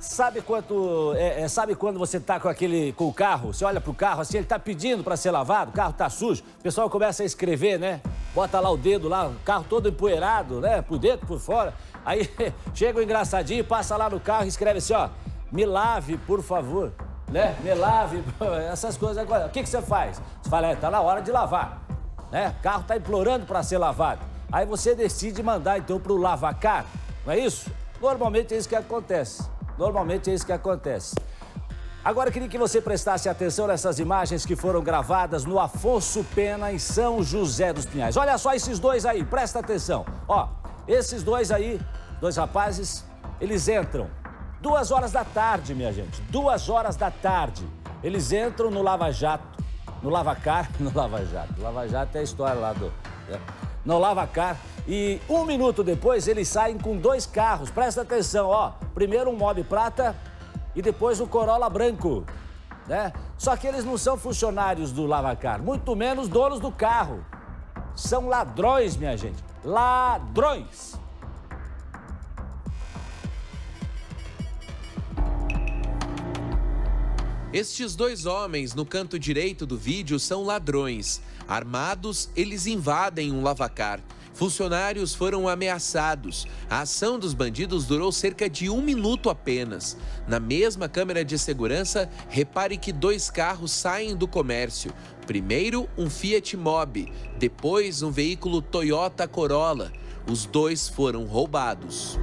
Sabe sabe quando você tá com o carro, você olha pro carro assim, ele tá pedindo para ser lavado, o carro tá sujo, o pessoal começa a escrever, né? Bota lá o dedo lá, o carro todo empoeirado, né? Por dentro, por fora. Aí chega o engraçadinho, passa lá no carro e escreve assim, ó, me lave, por favor, né? Me lave, essas coisas. Agora, o que você faz? Você fala, tá na hora de lavar, né? O carro tá implorando para ser lavado. Aí você decide mandar então pro lavacar, não é isso? Normalmente é isso que acontece. Normalmente é isso que acontece. Agora eu queria que você prestasse atenção nessas imagens que foram gravadas no Afonso Pena, em São José dos Pinhais. Olha só esses dois aí, presta atenção. Ó, esses dois aí, dois rapazes, eles entram 2 horas da tarde, minha gente. 2 horas da tarde. Eles entram no Lava Jato, no Lavacar, no Lava Jato. Lava Jato é a história lá do... Né? No Lavacar. E 1 minuto depois eles saem com 2 carros. Presta atenção, ó. Primeiro um Mobi prata e depois o Corolla branco, né? Só que eles não são funcionários do Lavacar, muito menos donos do carro. São ladrões, minha gente. Ladrões! Estes 2 homens no canto direito do vídeo são ladrões. Armados, eles invadem um lavacar. Funcionários foram ameaçados. A ação dos bandidos durou cerca de 1 minuto apenas. Na mesma câmera de segurança, repare que 2 carros saem do comércio. Primeiro, um Fiat Mobi, depois um veículo Toyota Corolla. Os 2 foram roubados.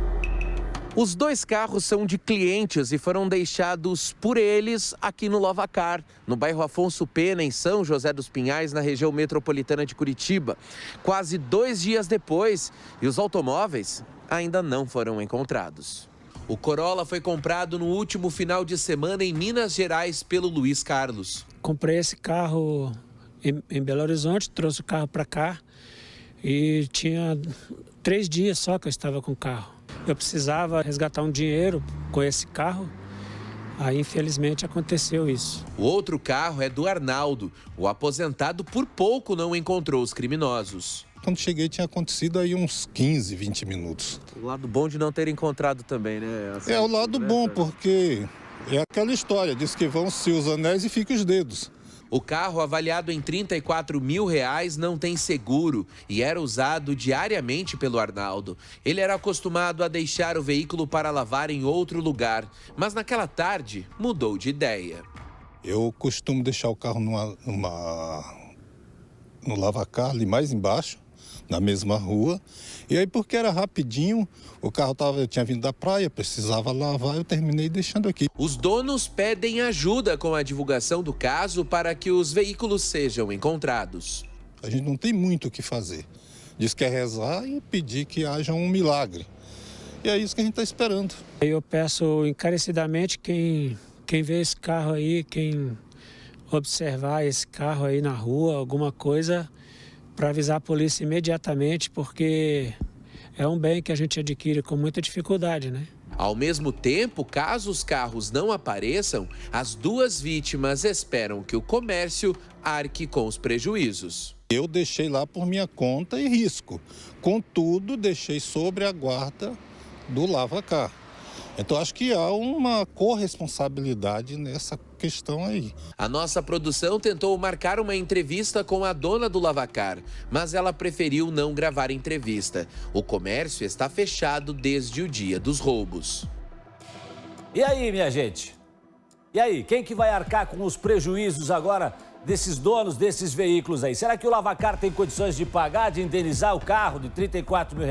Os 2 carros são de clientes e foram deixados por eles aqui no Lavacar, no bairro Afonso Pena, em São José dos Pinhais, na região metropolitana de Curitiba. Quase 2 dias depois, e os automóveis ainda não foram encontrados. O Corolla foi comprado no último final de semana em Minas Gerais pelo Luiz Carlos. Comprei esse carro em Belo Horizonte, trouxe o carro para cá e tinha 3 dias só que eu estava com o carro. Eu precisava resgatar um dinheiro com esse carro, aí infelizmente aconteceu isso. O outro carro é do Arnaldo. O aposentado por pouco não encontrou os criminosos. Quando cheguei tinha acontecido aí uns 15, 20 minutos. O lado bom de não ter encontrado também, né? É o lado bom, porque é aquela história, diz que vão-se os anéis e ficam os dedos. O carro, avaliado em R$34 mil, não tem seguro e era usado diariamente pelo Arnaldo. Ele era acostumado a deixar o veículo para lavar em outro lugar, mas naquela tarde mudou de ideia. Eu costumo deixar o carro no lavacar ali mais embaixo, na mesma rua. E aí, porque era rapidinho, o carro eu tinha vindo da praia, precisava lavar, eu terminei deixando aqui. Os donos pedem ajuda com a divulgação do caso para que os veículos sejam encontrados. A gente não tem muito o que fazer. Diz que é rezar e pedir que haja um milagre. E é isso que a gente está esperando. Eu peço encarecidamente quem vê esse carro aí, quem observar esse carro aí na rua, alguma coisa, para avisar a polícia imediatamente, porque é um bem que a gente adquire com muita dificuldade, né? Ao mesmo tempo, caso os carros não apareçam, as 2 vítimas esperam que o comércio arque com os prejuízos. Eu deixei lá por minha conta e risco. Contudo, deixei sobre a guarda do Lavacar. Então, acho que há uma corresponsabilidade nessa questão aí. A nossa produção tentou marcar uma entrevista com a dona do Lavacar, mas ela preferiu não gravar entrevista. O comércio está fechado desde o dia dos roubos. E aí, minha gente? E aí, quem que vai arcar com os prejuízos agora desses donos desses veículos aí? Será que o Lavacar tem condições de pagar, de indenizar o carro de R$34 mil?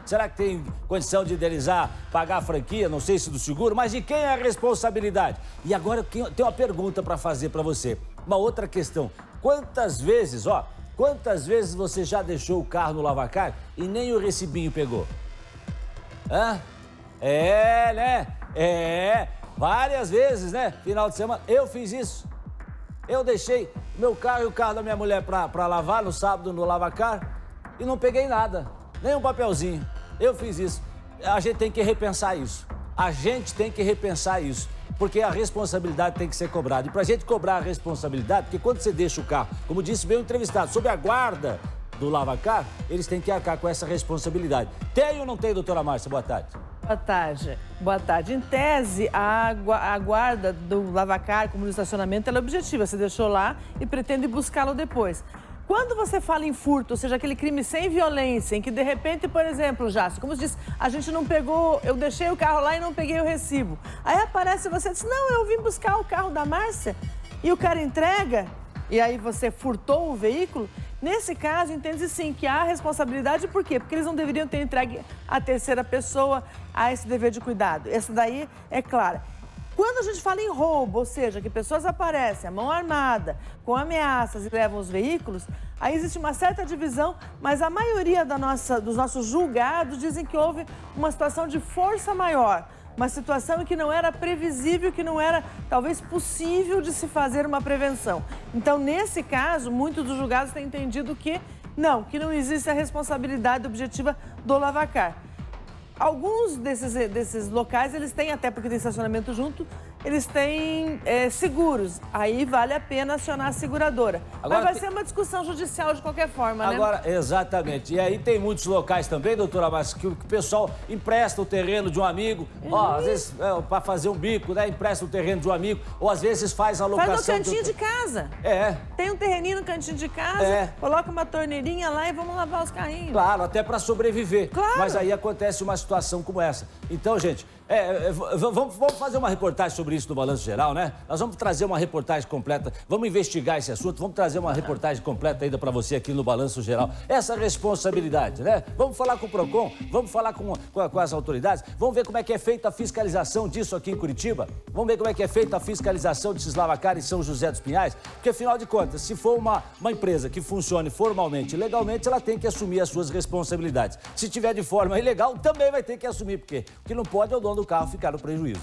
Será que tem condição de indenizar, pagar a franquia, não sei se do seguro, mas de quem é a responsabilidade? E agora eu tenho uma pergunta para fazer para você, uma outra questão. Quantas vezes você já deixou o carro no Lavacar e nem o recibinho pegou? Hã? Várias vezes, né? Final de semana, eu fiz isso. Eu deixei meu carro e o carro da minha mulher para lavar no sábado no Lavacar e não peguei nada, nem um papelzinho. Eu fiz isso. A gente tem que repensar isso. Porque a responsabilidade tem que ser cobrada. E pra gente cobrar a responsabilidade, porque quando você deixa o carro, como disse bem o entrevistado, sob a guarda do Lavacar, eles têm que arcar com essa responsabilidade. Tem ou não tem, doutora Márcia? Boa tarde. Boa tarde. Boa tarde. Em tese, a guarda do lavacar, como no estacionamento, ela é objetiva. Você deixou lá e pretende buscá-lo depois. Quando você fala em furto, ou seja, aquele crime sem violência, em que de repente, por exemplo, Jássio, como você disse, a gente não pegou, eu deixei o carro lá e não peguei o recibo. Aí aparece você e diz, não, eu vim buscar o carro da Márcia e o cara entrega, e aí você furtou o veículo. Nesse caso, entende sim que há responsabilidade, por quê? Porque eles não deveriam ter entregue a terceira pessoa a esse dever de cuidado. Essa daí é clara. Quando a gente fala em roubo, ou seja, que pessoas aparecem à mão armada, com ameaças e levam os veículos, aí existe uma certa divisão, mas a maioria dos nossos julgados dizem que houve uma situação de força maior, uma situação em que não era previsível, que não era talvez possível de se fazer uma prevenção. Então, nesse caso, muitos dos julgados têm entendido que não existe a responsabilidade objetiva do lavacar. Alguns desses locais, eles têm, até porque tem estacionamento junto, eles têm seguros. Aí vale a pena acionar a seguradora. Agora, mas vai ser uma discussão judicial de qualquer forma, né? Agora, exatamente. E aí tem muitos locais também, doutora Márcia, que o pessoal empresta o terreno de um amigo, às vezes para fazer um bico, né? Empresta o terreno de um amigo, ou às vezes faz a locação... Faz no cantinho de casa. Tem um terreninho no cantinho de casa, coloca uma torneirinha lá e vamos lavar os carrinhos. Claro, até para sobreviver. Claro. Mas aí acontece uma situação como essa. Então, gente, vamos fazer uma reportagem sobre isso no Balanço Geral, né? Nós vamos trazer uma reportagem completa, vamos investigar esse assunto, vamos trazer uma reportagem completa ainda para você aqui no Balanço Geral. Essa responsabilidade, né? Vamos falar com o PROCON, vamos falar com as autoridades, vamos ver como é que é feita a fiscalização disso aqui em Curitiba, vamos ver como é que é feita a fiscalização desses lavacar em São José dos Pinhais, porque afinal de contas, se for uma empresa que funcione formalmente e legalmente, ela tem que assumir as suas responsabilidades. Se tiver de forma ilegal, também vai ter que assumir, porque o que não pode é o dono do carro ficar no prejuízo.